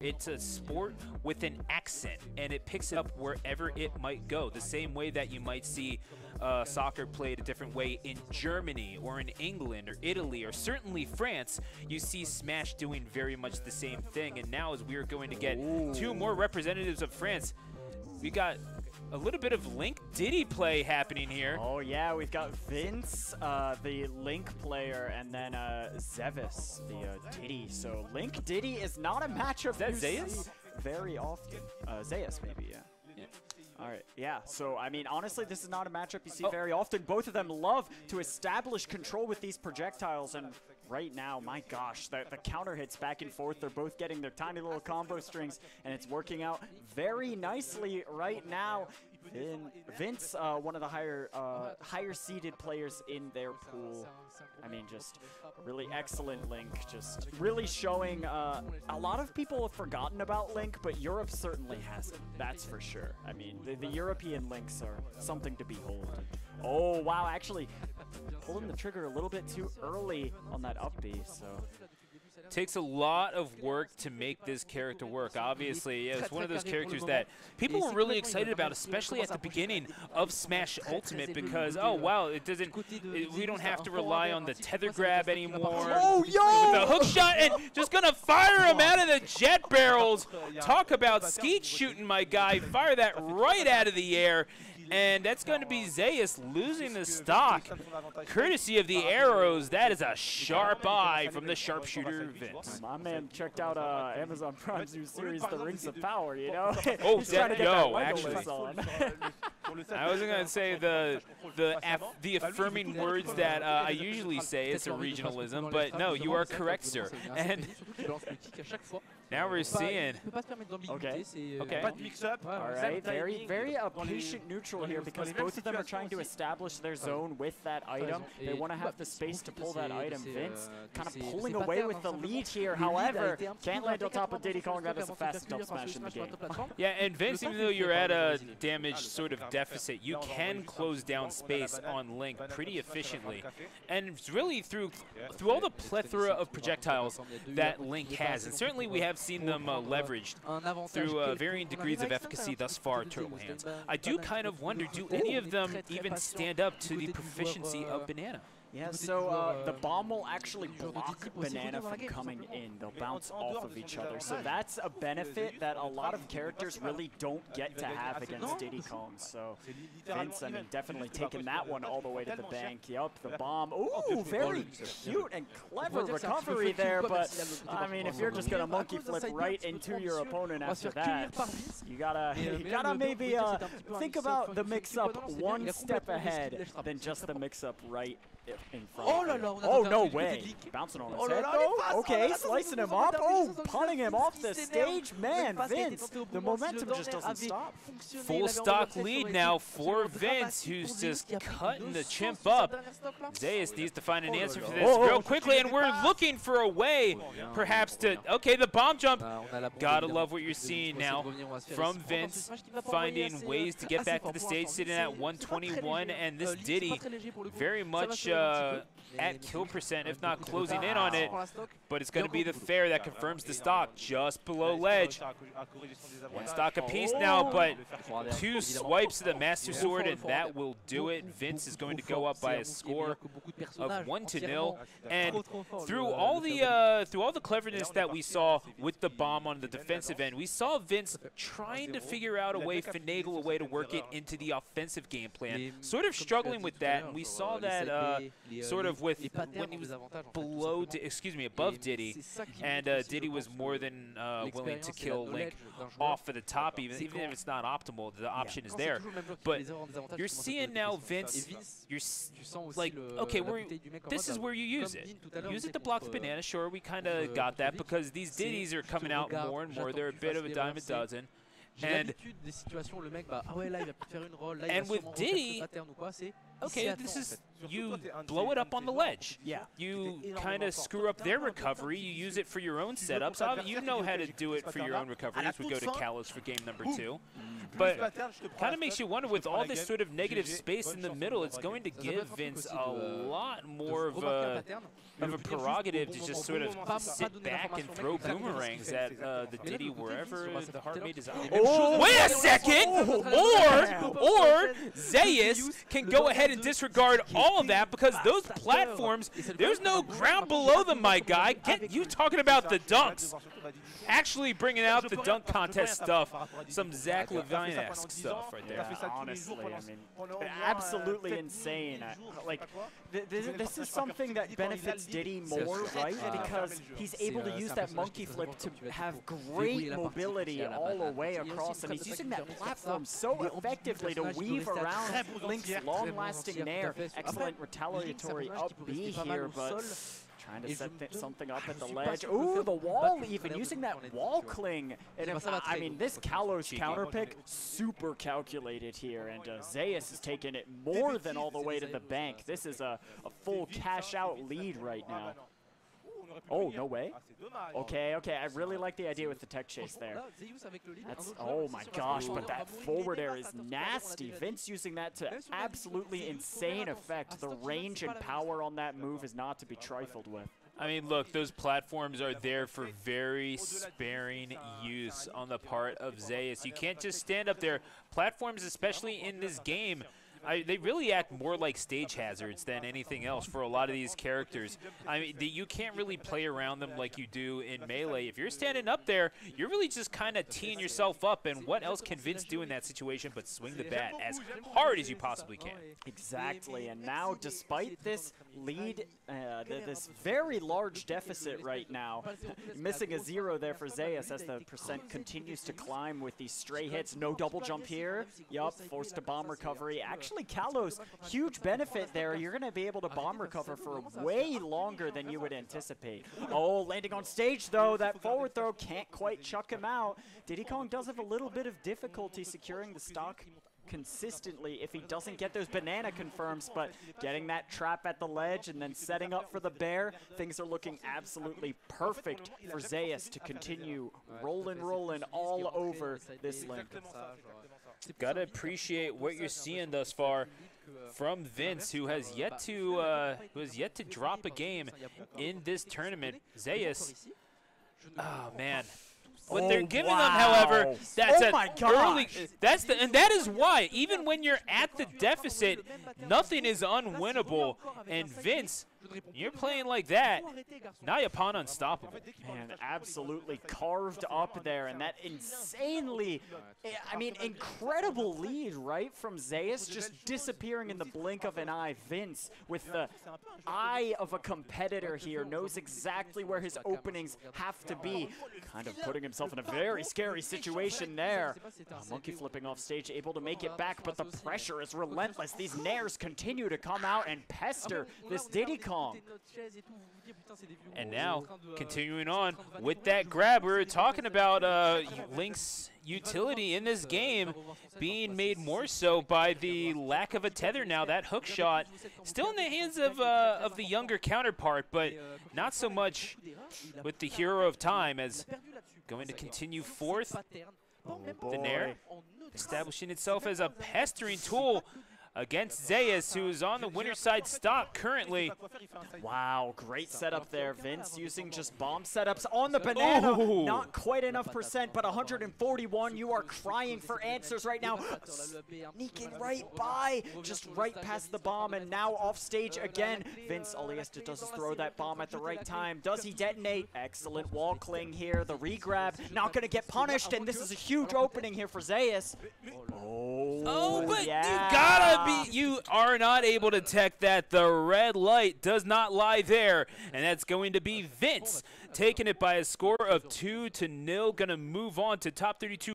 It's a sport with an accent, and it picks it up wherever it might go. The same way that you might see soccer played a different way in Germany or in England or Italy or certainly France, you see Smash doing very much the same thing. And now as we are going to get two more representatives of France, we got a little bit of Link Diddy play happening here. Oh yeah, we've got Vince, the Link player, and then Zeyus, the Diddy. So Link Diddy is not a matchup Is that Zeyus? Very often. Zeyus maybe, yeah. All right, yeah. So, I mean, honestly, this is not a matchup you see very often. Both of them love to establish control with these projectiles, and right now, my gosh, the counter hits back and forth. They're both getting their tiny little combo strings, and it's working out very nicely right now. Vince, one of the higher seeded players in their pool. I mean, just really excellent Link. Just really showing a lot of people have forgotten about Link, but Europe certainly hasn't. That's for sure. I mean, the European Links are something to behold. Oh, wow, actually pulling the trigger a little bit too early on that up B, so. Takes a lot of work to make this character work. Obviously, yeah, it's one of those characters that people were really excited about, especially at the beginning of Smash Ultimate, because, oh, wow, we don't have to rely on the tether grab anymore. Oh, yo! With the hook shot, and just gonna fire him out of the jet barrels. Talk about skeet shooting, my guy. Fire that right out of the air. And that's going to be Zeyus losing the stock, courtesy of the arrows. That is a sharp eye from the sharpshooter Vince. My man checked out Amazon Prime's new series, The Rings of Power, you know? Oh, no, actually. I wasn't going to say the affirming words that I usually say. It's a regionalism, but no, you are correct, sir. And now we're seeing. Okay. All right. Very patient neutral here, because both of them are trying to establish their zone with that item. They want to have the space to pull that item. Vince kind of pulling away with the lead here. However, can't land on top of Diddy, calling that as the fastest up smash in the game. Yeah, and Vince, even though you're at a damage sort of deficit, you can close down space on Link pretty efficiently. And it's really through all the plethora of projectiles that Link has, and certainly we have seen them leveraged through varying degrees of efficacy thus far, Turtle Hands. I do kind of wonder, do any of them even stand up to the proficiency of Banana? Yeah, so the bomb will actually block Banana from coming in. They'll bounce off of each other. So that's a benefit that a lot of characters really don't get to have against Diddy Combs. So Vince, I mean, definitely taking that one all the way to the bank. Yup, the bomb. Ooh, very cute and clever recovery there. But, I mean, if you're just going to monkey flip right into your opponent after that, you gotta maybe think about the mix-up one step ahead than just the mix-up right in front. Oh, no way. Bouncing on his head, though. Okay, slicing him up. Oh, punting him off the stage. Man, Vince, the momentum just doesn't stop. Full stock lead now for Vince, who's just cutting the chimp up. Zeyus needs to find an answer for this real quickly, and we're looking for a way, perhaps, to... Okay, the bomb jump. Gotta love what you're seeing now from Vince, finding ways to get back to the stage, sitting at 121, and this Diddy very much at kill percent, if not closing in on it, but it's going to be the fair that confirms the stock just below ledge. One stock apiece now, but two swipes of the Master Sword, and that will do it. Vince is going to go up by a score of 1-0, and through all the cleverness that we saw with the bomb on the defensive end, we saw Vince trying to figure out a way, finagle a way to work it into the offensive game plan, sort of struggling with that, and we saw that sort of with when he was above Diddy, and Diddy was more than willing to kill Link off of the top, even if it's not optimal, the option is there. But you're seeing now Vince, you're like, okay, this is where you use it. Use it to block the Banana, sure, we kind of got that, because these Diddies are coming out more and more, they're a bit of a dime a dozen. And with Diddy, okay, this is you blow it up on the ledge. Yeah. You kind of screw up their recovery. You use it for your own setups. You know how to do it for your own recovery. As we go to Kalos for game number 2. But kind of makes you wonder, with all this sort of negative space in the middle, it's going to give Vince a lot more of a prerogative to just sort of sit back and throw boomerangs at the Diddy wherever the heart may desire. Oh, wait a second! Or Zeyus can go ahead and disregard all of that, because those platforms, there's no ground below them, my guy. Get you talking about the dunks. Actually bringing out the dunk contest stuff. Some Zach Levine-esque stuff right there. Honestly, I mean, absolutely insane. Like, this is something that benefits Diddy more, right? Because he's able to use that monkey flip to have great mobility all the way across, and he's using that platform so effectively to weave around Link's long-lasting nair. Excellent retaliatory up B here, but trying to set something up at the ledge. Ooh, the wall even, using that wall cling. And I mean, this Kalos counter pick, super calculated here. And Zeyus is taking it more than all the way to the bank. This is a full cash-out lead right now. Oh, no way. Okay, I really like the idea with the tech chase there. That's, oh my gosh, but that forward air is nasty. Vince using that to absolutely insane effect. The range and power on that move is not to be trifled with. I mean, look, those platforms are there for very sparing use on the part of Zeyus. You can't just stand up there. Platforms, especially in this game, they really act more like stage hazards than anything else for a lot of these characters. I mean, you can't really play around them like you do in Melee. If you're standing up there, you're really just kind of teeing yourself up, and what else can Vince do in that situation but swing the bat as hard as you possibly can? Exactly, and now despite this lead, this very large deficit right now, missing a 0 there for Zeyus as the percent continues to climb with these stray hits. No double jump here. Yup, forced to bomb recovery. Actually, Kalos, huge benefit there. You're going to be able to bomb recover for way longer than you would anticipate. Oh, landing on stage, though. That forward throw can't quite chuck him out. Diddy Kong does have a little bit of difficulty securing the stock consistently if he doesn't get those banana confirms, but getting that trap at the ledge and then setting up for the bear, things are looking absolutely perfect for Zeyus to continue rolling all over this Link. Gotta appreciate what you're seeing thus far from Vince, who has yet to drop a game in this tournament. Zeyus, oh man. What they're giving them, however, that's and that is why, even when you're at the deficit, nothing is unwinnable. And Vince, you're playing like that, nigh upon unstoppable. Man, absolutely carved up there, and that insanely, I mean, incredible lead, right, from Zeyus, just disappearing in the blink of an eye. Vince, with the eye of a competitor here, knows exactly where his openings have to be, kind of putting himself in a very scary situation there. Monkey flipping off stage, able to make it back, but the pressure is relentless. These nairs continue to come out and pester this Diddy Kong. And now, continuing on with that grab, we were talking about Link's utility in this game being made more so by the lack of a tether now. That hook shot still in the hands of the younger counterpart, but not so much with the hero of time, as going to continue forth. The Nair establishing itself as a pestering tool against Zeyus, who is on the winner's side stock currently. Wow, great setup there. Vince using just bomb setups on the banana. Ooh. Not quite enough percent, but 141. You are crying for answers right now. Sneaking right by, just right past the bomb, and now off stage again. Vince, all he has to do is throw that bomb at the right time. Does he detonate? Excellent wall cling here. The regrab, not going to get punished, and this is a huge opening here for Zeyus. Oh, but you are not able to tech that. The red light does not lie there, and that's going to be Vince taking it by a score of 2-0. Going to move on to top 32.